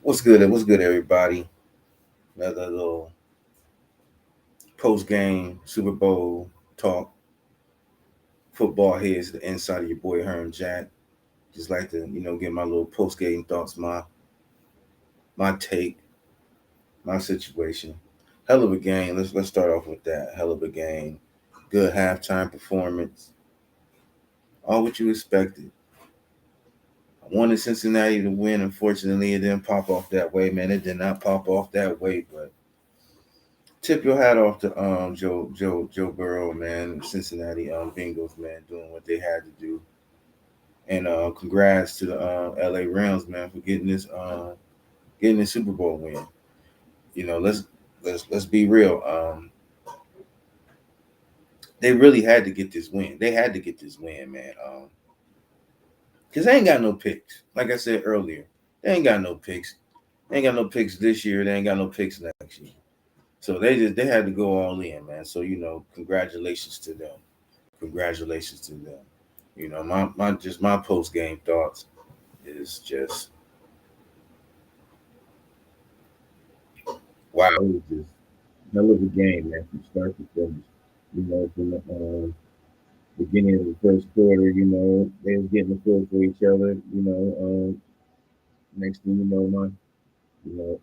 What's good? What's good, everybody? Another little post game Super Bowl talk. Football heads the inside of your boy Herm Jack. Just like to get my little post game thoughts, my take, my situation. Hell of a game. Let's start off with that. Hell of a game. Good halftime performance. All what you expected. I wanted Cincinnati to win. Unfortunately, it didn't pop off that way, man. It did not pop off that way, but tip your hat off to Joe Burrow, man, Cincinnati Bengals, man, doing what they had to do, and congrats to the L.A. Rams, man, for getting this Super Bowl win. Let's be real. They really had to get this win. They had to get this win, man. Because they ain't got no picks. Like I said earlier, they ain't got no picks. They ain't got no picks this year. They ain't got no picks next year. So they had to go all in, man. So congratulations to them. Congratulations to them. My post game thoughts is just wow. It was just hell of a game, man, from start to finish. From the beginning of the first quarter, they was getting the feel for each other. Next thing you know, my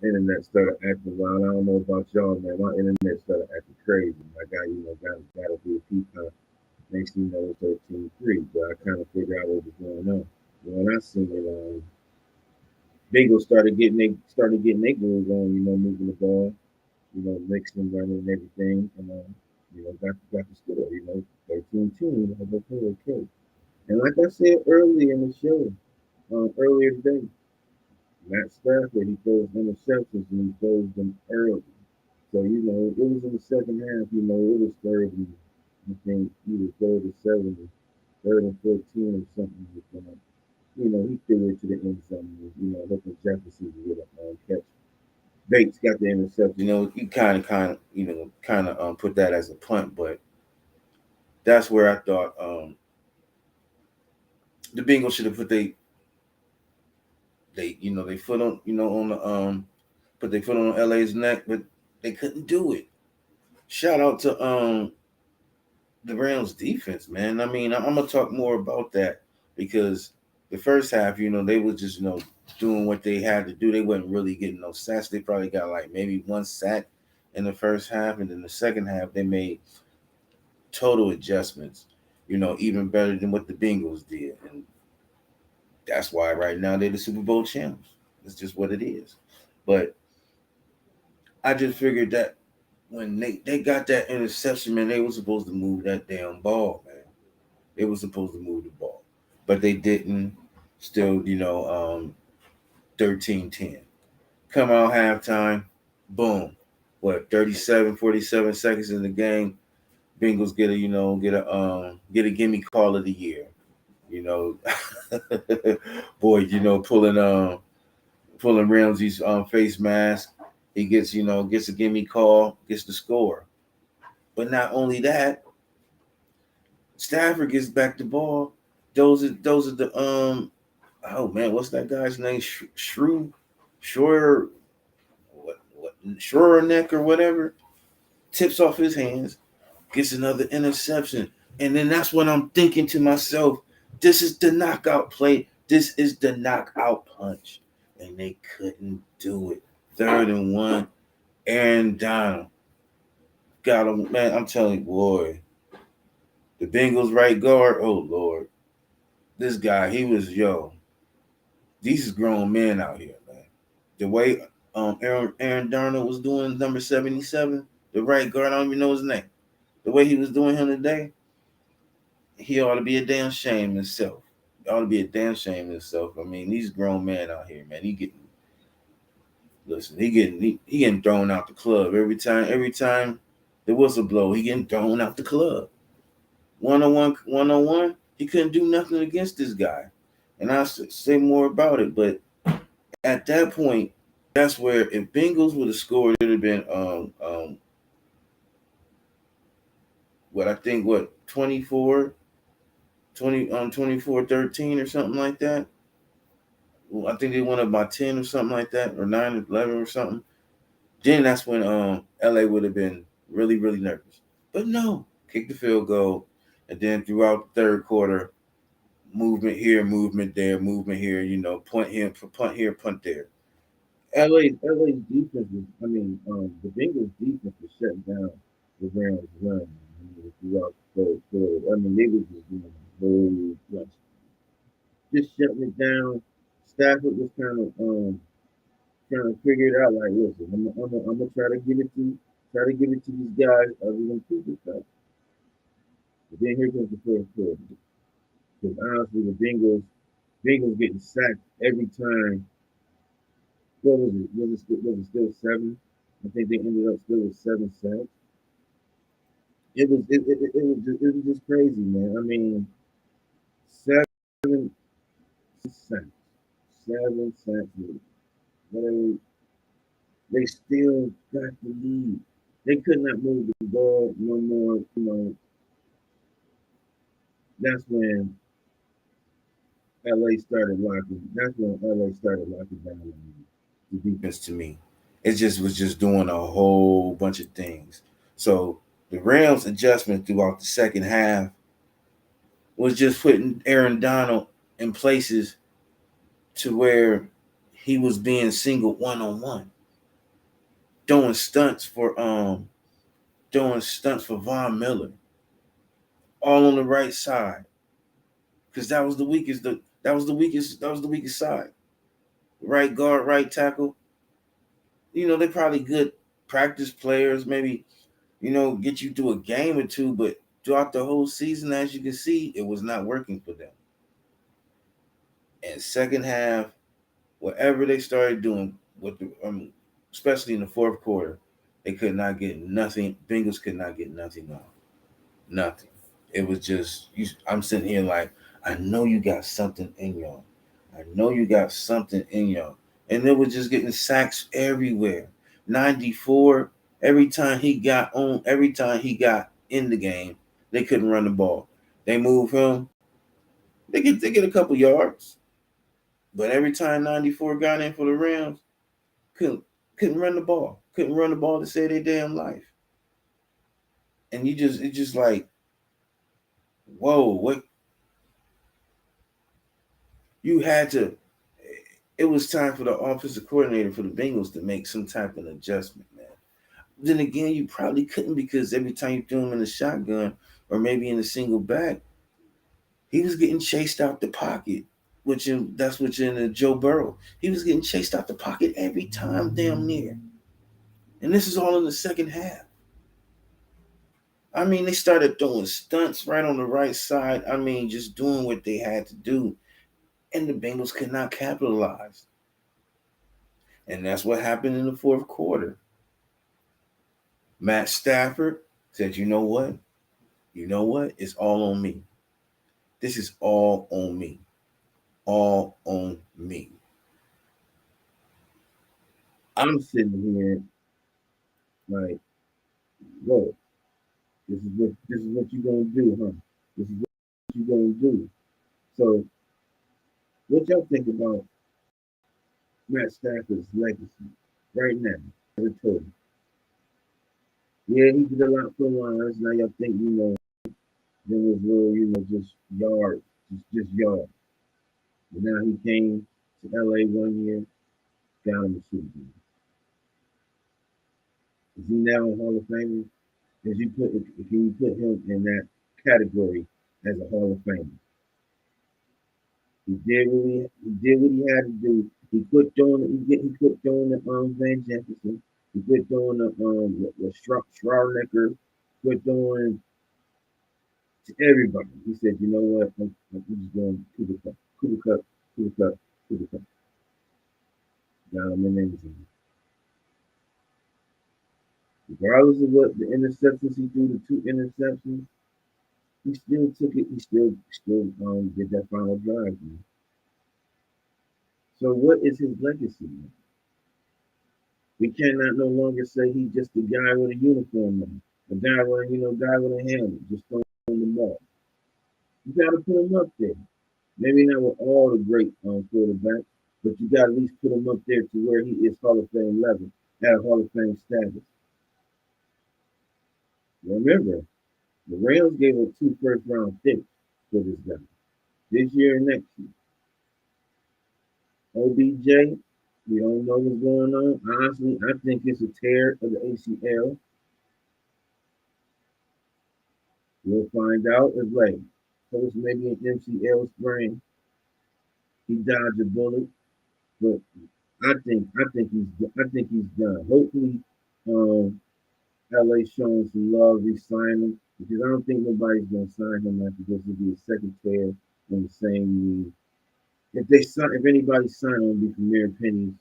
internet started acting wild. I don't know about y'all, man. My internet started acting crazy. I got to be a peacock. Next thing you know, it's 13-3, but I kind of figured out what was going on. When I seen it, Bengals started getting their groove on, moving the ball, mixing, running, and everything, and got the score, 13-2. I was like, oh, okay. And like I said earlier in the show, earlier today, Matt Stafford, he throws interceptions and he throws them early. So it was in the second half. It was third and I think either third or seven, third and 14 or something like that. He threw it to the end zone. Hoping Jefferson would catch. Bates got the interception. You kind of put that as a punt, but that's where I thought the Bengals should have put they foot on the put their foot on LA's neck, but they couldn't do it. Shout out to the Rams defense, man. I mean, I'm gonna talk more about that because the first half, they was just doing what they had to do. They wasn't really getting no sacks. They probably got like maybe one sack in the first half, and then the second half they made total adjustments. Even better than what the Bengals did, and that's why right now they're the Super Bowl champs. It's just what it is. But I just figured that when they got that interception, man, they were supposed to move that damn ball, man. They were supposed to move the ball, but they didn't. Still, 13-10. Come out halftime, boom. What, 37, 47 seconds in the game, Bengals get a gimme call of the year. You know, boy, pulling Ramsey's face mask. He gets a gimme call, gets the score. But not only that, Stafford gets back the ball. Those are the oh man, what's that guy's name? Shrew, Shore, what Shore neck or whatever. Tips off his hands, gets another interception, and then that's when I'm thinking to myself, this is the knockout play. This is the knockout punch, and they couldn't do it. 3rd and 1, Aaron Donald got him, man. I'm telling you, boy, the Bengals right guard. Oh Lord, this guy, he was these is grown men out here, man. The way Aaron Darnold was doing number 77, the right guard, I don't even know his name. The way he was doing him today, he ought to be a damn shame himself. He ought to be a damn shame himself. I mean, these grown men out here, man. He getting thrown out the club every time the whistle blow, he getting thrown out the club. 101, he couldn't do nothing against this guy. And I'll say more about it, but at that point, that's where if Bengals would have scored, it would have been what I think 24 20 24-13 or something like that. I think they won up by 10 or something like that, or 9 or 11 or something. Then that's when LA would have been really, really nervous. But no, kick the field goal. And then throughout the third quarter, movement here, movement there, movement here, punt here, punt here, punt there. LA's defense was, I mean, the Bengals defense was shutting down the Rams run. I mean, throughout the third quarter. I mean, they was just doing a whole bunch, just shutting it down. Stafford was kind of trying to figure it out. Like, listen, I'm gonna try to give it to these guys other than Cooper stuff. But then here comes the fourth quarter. Because honestly, the Bengals getting sacked every time. What was it? Was it still seven? I think they ended up still with 7 sacks. It was just crazy, man. I mean, 7 sacks, 7 sacks. Whatever. They still got the lead. They could not move the ball no more. That's when LA started locking. That's when LA started locking down the defense to me. It just was just doing a whole bunch of things. So the Rams' adjustment throughout the second half was just putting Aaron Donald in places to where he was being singled one on one, doing stunts for Von Miller, all on the right side, because that was the weakest side. Right guard, right tackle. They're probably good practice players, maybe get you through a game or two, but throughout the whole season, as you can see, it was not working for them. And second half, whatever they started doing with especially in the fourth quarter, they could not get nothing. Bengals could not get nothing off. Nothing. It was just I'm sitting here like, I know you got something in y'all. I know you got something in y'all. And they were just getting sacks everywhere. 94, every time he got in the game, they couldn't run the ball. They move him, they get a couple yards. But every time 94 got in for the Rams, couldn't couldn't run the ball. Couldn't run the ball to save their damn life. And it's just like, whoa, what you had to it was time for the offensive coordinator for the Bengals to make some type of adjustment, man. Then again, you probably couldn't, because every time you threw him in the shotgun or maybe in a single back, he was getting chased out the pocket. That's which in Joe Burrow. He was getting chased out the pocket every time, damn near. And this is all in the second half. I mean, they started throwing stunts right on the right side. I mean, just doing what they had to do. And the Bengals could not capitalize. And that's what happened in the fourth quarter. Matt Stafford said, you know what? You know what? It's all on me. This is all on me. All on me. I'm sitting here like, whoa, this is what you gonna do, huh? This is what you gonna do. So, what y'all think about Matt Stafford's legacy right now? As a total. Yeah, he did a lot for Lions. Now y'all think, there was little, just yards, just yards. But now he came to LA one year, got him a Super Bowl. Is he now a Hall of Famer? Can you put him in that category as a Hall of Famer? He did what he had to do. He quit doing the Van Jefferson. He quit doing the Schwarzenegger. Quit doing to everybody. He said, you know what? I'm just going to the cup, to the cup, to the cup, to the cup. Got him in everything. Regardless of what the interceptions he threw, the 2 interceptions, he still took it. He still did that final drive. Man. So what is his legacy? Man? We cannot no longer say he's just a guy with a uniform on, a guy with a helmet, just throwing the ball. You got to put him up there. Maybe not with all the great quarterbacks, but you got to at least put him up there to where he is Hall of Fame level, at a Hall of Fame status. Remember, the Rams gave up 2 first-round picks for this guy this year and next year. OBJ, we don't know what's going on. Honestly, I think it's a tear of the ACL. We'll find out if like post maybe an MCL sprain. He dodged a bullet, but I think he's done. Hopefully, um, LA showing some love, re-sign him because I don't think nobody's gonna sign him after this. Will be a second player in the same league. If anybody sign him, it'll be from mere pennies.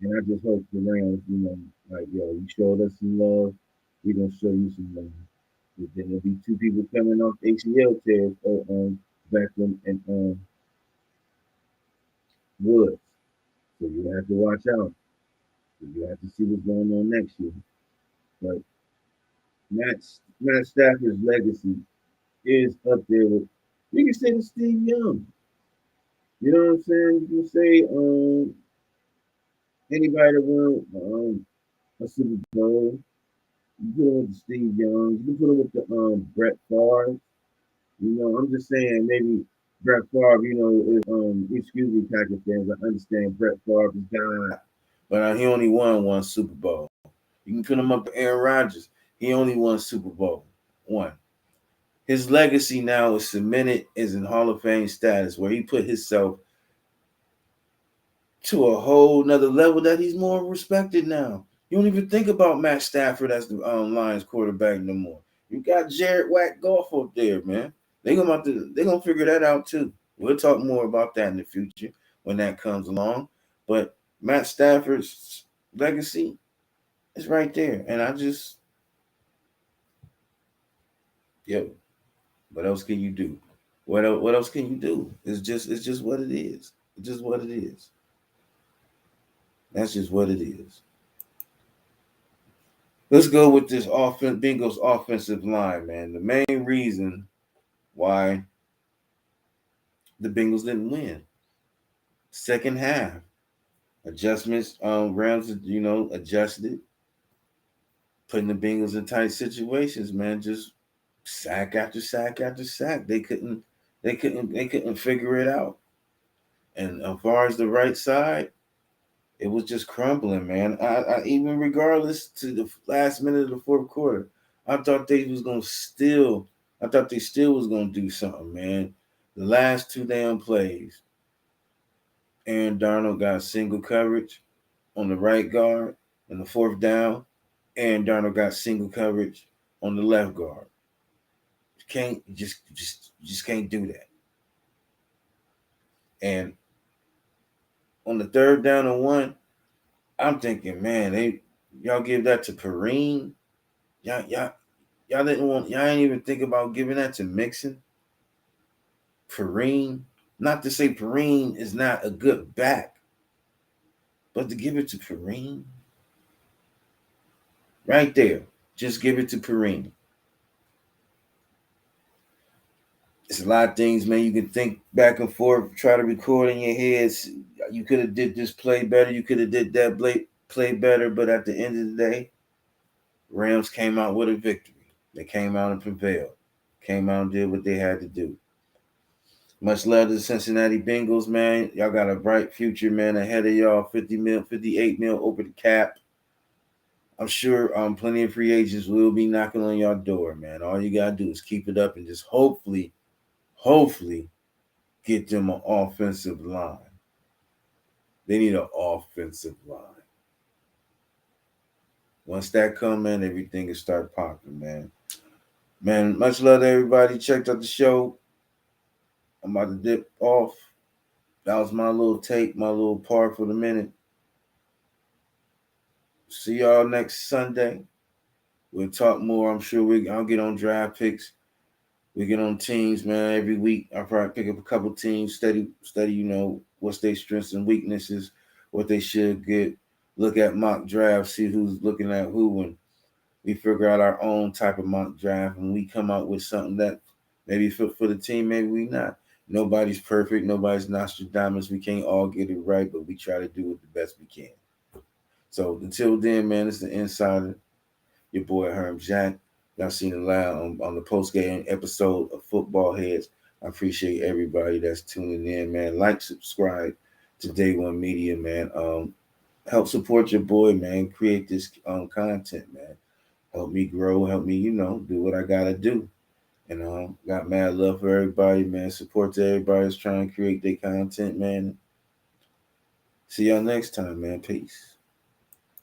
And I just hope the Rams, like yo, you showed us some love, we gonna show you some love. But then there'll be 2 people coming off ACL tears, or Beckham and Woods. So you have to watch out. You have to see what's going on next year. But Matt Stafford's legacy is up there with. You can say the Steve Young. You know what I'm saying? You can say anybody that won a Super Bowl. You put him with the Steve Young. You can put him with the Brett Favre. I'm just saying maybe Brett Favre. Is excuse me, Packers fans. I understand Brett Favre is gone, but he only won one Super Bowl. You can put him up with Aaron Rodgers. He only won Super Bowl one. His legacy now is cemented as in Hall of Fame status, where he put himself to a whole nother level that he's more respected now. You don't even think about Matt Stafford as the Lions quarterback no more. You got Jared Wack Goff up there, man. They're gonna figure that out too. We'll talk more about that in the future when that comes along. But Matt Stafford's legacy is right there, and yo, what else can you do? What else can you do? It's just what it is. It's just what it is. That's just what it is. Let's go with this Bengals offensive line, man. The main reason why the Bengals didn't win. Second half. Adjustments, Rams, adjusted, putting the Bengals in tight situations, man. Just sack after sack after sack. They couldn't figure it out. And as far as the right side, it was just crumbling, man. I even regardless to the last minute of the fourth quarter, I thought they was gonna still. I thought they still was gonna do something, man. The last 2 damn plays, Aaron Darnold got single coverage on the right guard in the fourth down. Aaron Darnold got single coverage on the left guard. You can't just can't do that. And on the third down and one, I'm thinking, man, y'all give that to Perrine. Y'all didn't want. Y'all ain't even think about giving that to Mixon. Perrine. Not to say Perrine is not a good back, but to give it to Perrine, right there, just give it to Perrine. It's a lot of things, man. You can think back and forth, try to record in your heads. You could have did this play better. You could have did that play better. But at the end of the day, Rams came out with a victory. They came out and prevailed. Came out and did what they had to do. Much love to the Cincinnati Bengals, man. Y'all got a bright future, man, ahead of y'all. 50 mil, 58 mil over the cap. I'm sure plenty of free agents will be knocking on your door, man. All you got to do is keep it up and just hopefully get them an offensive line. They need an offensive line. Once that come in, everything will start popping, man. Man, much love to everybody. Checked out the show. I'm about to dip off. That was my little take, my little part for the minute. See y'all next Sunday. We'll talk more. I'm sure I'll get on draft picks. We get on teams, man. Every week I'll probably pick up a couple teams, study, what's their strengths and weaknesses, what they should get. Look at mock drafts, see who's looking at who, and we figure out our own type of mock draft, and we come out with something that maybe fit for the team, maybe we not. Nobody's perfect. Nobody's Nostradamus. We can't all get it right, but we try to do it the best we can. So until then, man, it's the Insider. Your boy Herm Jack. Y'all seen it live on the post game episode of Football Heads. I appreciate everybody that's tuning in, man. Like, subscribe to Day One Media, man. Help support your boy, man. Create this content, man. Help me grow. Help me, do what I gotta do. And got mad love for everybody, man. Support to everybody that's trying to create their content, man. See y'all next time, man. Peace.